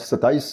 27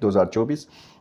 2024,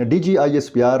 DGISPR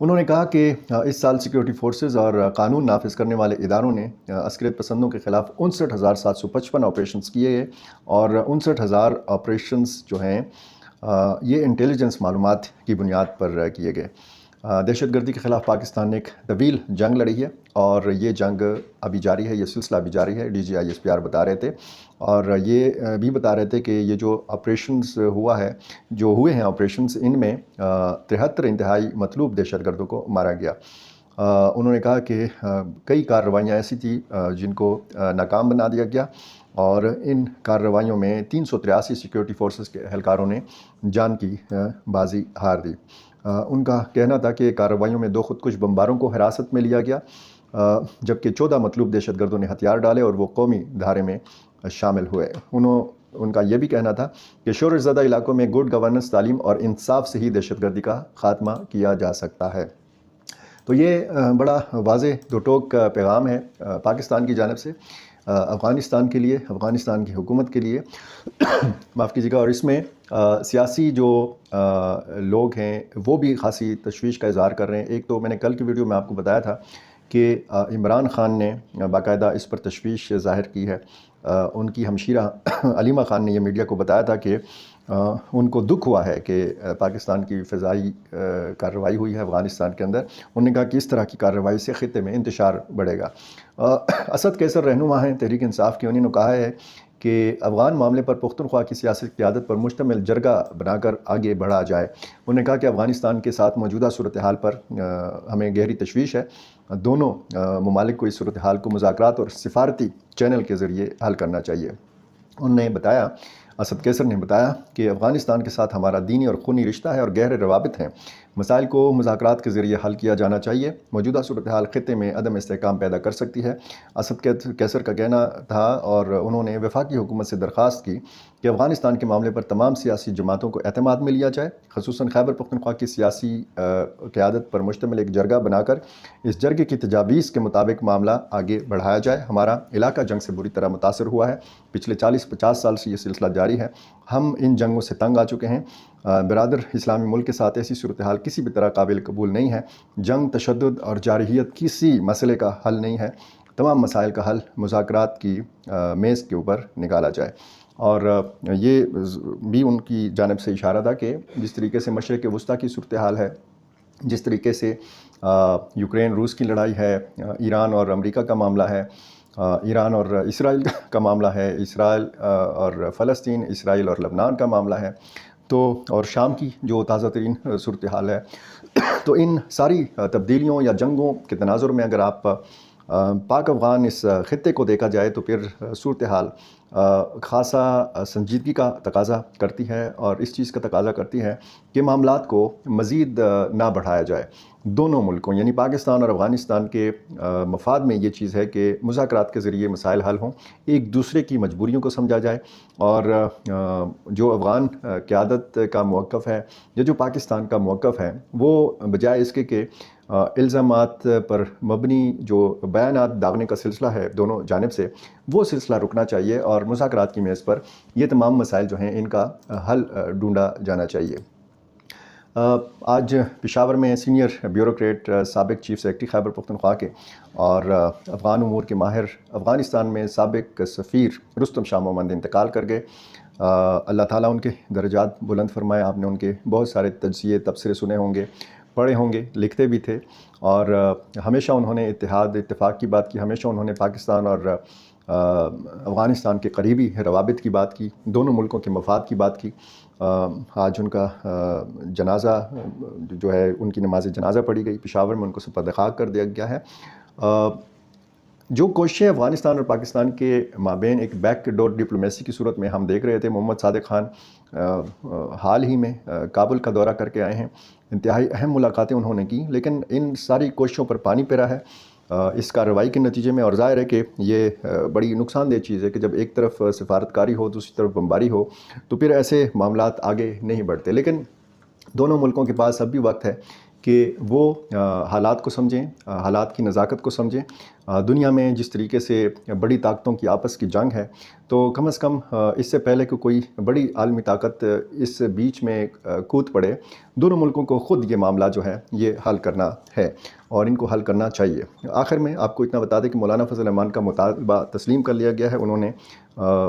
انہوں نے کہا کہ اس سال سیکیورٹی فورسز اور قانون نافذ کرنے والے اداروں نے عسکریت پسندوں کے خلاف 59,755 آپریشنز کیے ہیں، اور 59,000 آپریشنز جو ہیں یہ انٹیلیجنس معلومات کی بنیاد پر کیے گئے۔ دہشت گردی کے خلاف پاکستان نے ایک طویل جنگ لڑی ہے، اور یہ جنگ ابھی جاری ہے، یہ سلسلہ ابھی جاری ہے۔ D G I S P R بتا رہے تھے، اور یہ بھی بتا رہے تھے کہ یہ جو آپریشنز ہوئے ہیں آپریشنز، ان میں 73 انتہائی مطلوب دہشت گردوں کو مارا گیا۔ انہوں نے کہا کہ کئی کارروائیاں ایسی تھیں جن کو ناکام بنا دیا گیا، اور ان کارروائیوں میں 383 سیکیورٹی فورسز کے اہلکاروں نے جان کی بازی ہار دی۔ ان کا کہنا تھا کہ کارروائیوں میں 2 خودکش بمباروں کو حراست میں لیا گیا، جبکہ 14 مطلوب دہشت گردوں نے ہتھیار ڈالے اور وہ قومی دھارے میں شامل ہوئے۔ ان کا یہ بھی کہنا تھا کہ شورش زدہ علاقوں میں گڈ گورننس، تعلیم اور انصاف سے ہی دہشت گردی کا خاتمہ کیا جا سکتا ہے۔ تو یہ بڑا واضح دو ٹوک پیغام ہے پاکستان کی جانب سے افغانستان کے لیے، افغانستان کی حکومت کے لیے، معاف کیجیے گا۔ اور اس میں سیاسی جو لوگ ہیں وہ بھی خاصی تشویش کا اظہار کر رہے ہیں۔ ایک تو میں نے کل کی ویڈیو میں آپ کو بتایا تھا کہ عمران خان نے باقاعدہ اس پر تشویش ظاہر کی ہے۔ ان کی ہمشیرہ علیمہ خان نے یہ میڈیا کو بتایا تھا کہ ان کو دکھ ہوا ہے کہ پاکستان کی فضائی کارروائی ہوئی ہے افغانستان کے اندر۔ انہوں نے کہا کہ اس طرح کی کارروائی سے خطے میں انتشار بڑھے گا۔ اسد قیصر رہنما ہیں تحریک انصاف کے، انہوں نے کہا ہے کہ افغان معاملے پر پختونخوا کی سیاسی قیادت پر مشتمل جرگہ بنا کر آگے بڑھا جائے۔ انہوں نے کہا کہ افغانستان کے ساتھ موجودہ صورتحال پر ہمیں گہری تشویش ہے۔ دونوں ممالک کو اس صورتحال کو مذاکرات اور سفارتی چینل کے ذریعے حل کرنا چاہیے۔ انہوں نے بتایا، اسد قیصر نے بتایا کہ افغانستان کے ساتھ ہمارا دینی اور خونی رشتہ ہے اور گہرے روابط ہیں۔ مسائل کو مذاکرات کے ذریعے حل کیا جانا چاہیے۔ موجودہ صورتحال خطے میں عدم استحکام پیدا کر سکتی ہے، اسد قیصر کا کہنا تھا، اور انہوں نے وفاقی حکومت سے درخواست کی کہ افغانستان کے معاملے پر تمام سیاسی جماعتوں کو اعتماد میں لیا جائے، خصوصاً خیبر پختونخوا کی سیاسی قیادت پر مشتمل ایک جرگہ بنا کر اس جرگے کی تجاویز کے مطابق معاملہ آگے بڑھایا جائے۔ ہمارا علاقہ جنگ سے بری طرح متاثر ہوا ہے، پچھلے 40-50 سال سے یہ سلسلہ جاری ہے۔ ہم ان جنگوں سے تنگ آ چکے ہیں۔ برادر اسلامی ملک کے ساتھ ایسی صورتحال کسی بھی طرح قابل قبول نہیں ہے۔ جنگ، تشدد اور جارحیت کسی مسئلے کا حل نہیں ہے۔ تمام مسائل کا حل مذاکرات کی میز کے اوپر نکالا جائے۔ اور یہ بھی ان کی جانب سے اشارہ تھا کہ جس طریقے سے مشرق وسطیٰ کی صورتحال ہے، جس طریقے سے یوکرین روس کی لڑائی ہے، ایران اور امریکہ کا معاملہ ہے، ایران اور اسرائیل کا معاملہ ہے، اسرائیل اور فلسطین، اسرائیل اور لبنان کا معاملہ ہے، تو اور شام کی جو تازہ ترین صورتحال ہے، تو ان ساری تبدیلیوں یا جنگوں کے تناظر میں اگر آپ پاک افغان اس خطے کو دیکھا جائے تو پھر صورتحال خاصا سنجیدگی کا تقاضا کرتی ہے، اور اس چیز کا تقاضا کرتی ہے کہ معاملات کو مزید نہ بڑھایا جائے۔ دونوں ملکوں یعنی پاکستان اور افغانستان کے مفاد میں یہ چیز ہے کہ مذاکرات کے ذریعے مسائل حل ہوں، ایک دوسرے کی مجبوریوں کو سمجھا جائے، اور جو افغان قیادت کا موقف ہے یا جو پاکستان کا موقف ہے وہ بجائے اس کے کہ الزامات پر مبنی جو بیانات داغنے کا سلسلہ ہے دونوں جانب سے، وہ سلسلہ رکنا چاہیے، اور مذاکرات کی میز پر یہ تمام مسائل جو ہیں ان کا حل ڈھونڈا جانا چاہیے۔ آج پشاور میں سینئر بیوروکریٹ، سابق چیف سیکرٹری خیبر پختونخوا کے اور افغان امور کے ماہر، افغانستان میں سابق سفیر رستم شاہ محمد انتقال کر گئے۔ اللہ تعالیٰ ان کے درجات بلند فرمائے۔ آپ نے ان کے بہت سارے تجزیے، تبصرے سنے ہوں گے، پڑھے ہوں گے، لکھتے بھی تھے، اور ہمیشہ انہوں نے اتفاق کی بات کی، ہمیشہ انہوں نے پاکستان اور افغانستان کے قریبی روابط کی بات کی، دونوں ملکوں کے مفاد کی بات کی۔ آج ان کا جنازہ جو ہے، ان کی نماز جنازہ پڑھی گئی، پشاور میں ان کو سپرد خاک کر دیا گیا ہے۔ جو کوششیں افغانستان اور پاکستان کے مابین ایک بیک ڈور ڈپلومیسی کی صورت میں ہم دیکھ رہے تھے، محمد صادق خان حال ہی میں کابل کا دورہ کر کے آئے ہیں، انتہائی اہم ملاقاتیں انہوں نے کی، لیکن ان ساری کوششوں پر پانی پھرا ہے اس کارروائی کے نتیجے میں۔ اور ظاہر ہے کہ یہ بڑی نقصان دہ چیز ہے کہ جب ایک طرف سفارتکاری ہو، دوسری طرف بمباری ہو، تو پھر ایسے معاملات آگے نہیں بڑھتے۔ لیکن دونوں ملکوں کے پاس اب بھی وقت ہے کہ وہ حالات کو سمجھیں، حالات کی نزاکت کو سمجھیں۔ دنیا میں جس طریقے سے بڑی طاقتوں کی آپس کی جنگ ہے، تو کم از کم اس سے پہلے کہ کوئی بڑی عالمی طاقت اس بیچ میں کود پڑے، دونوں ملکوں کو خود یہ معاملہ جو ہے یہ حل کرنا ہے اور ان کو حل کرنا چاہیے۔ آخر میں آپ کو اتنا بتا دیں کہ مولانا فضل الرحمان کا مطالبہ تسلیم کر لیا گیا ہے۔ انہوں نے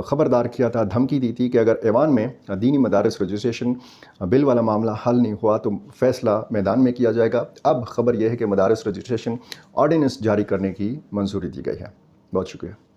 خبردار کیا تھا، دھمکی دی تھی کہ اگر ایوان میں دینی مدارس رجسٹریشن بل والا معاملہ حل نہیں ہوا تو فیصلہ میدان میں کیا جائے گا۔ اب خبر یہ ہے کہ مدارس رجسٹریشن آرڈیننس جاری کرنے کی منظوری دی گئی ہے۔ بہت شکریہ۔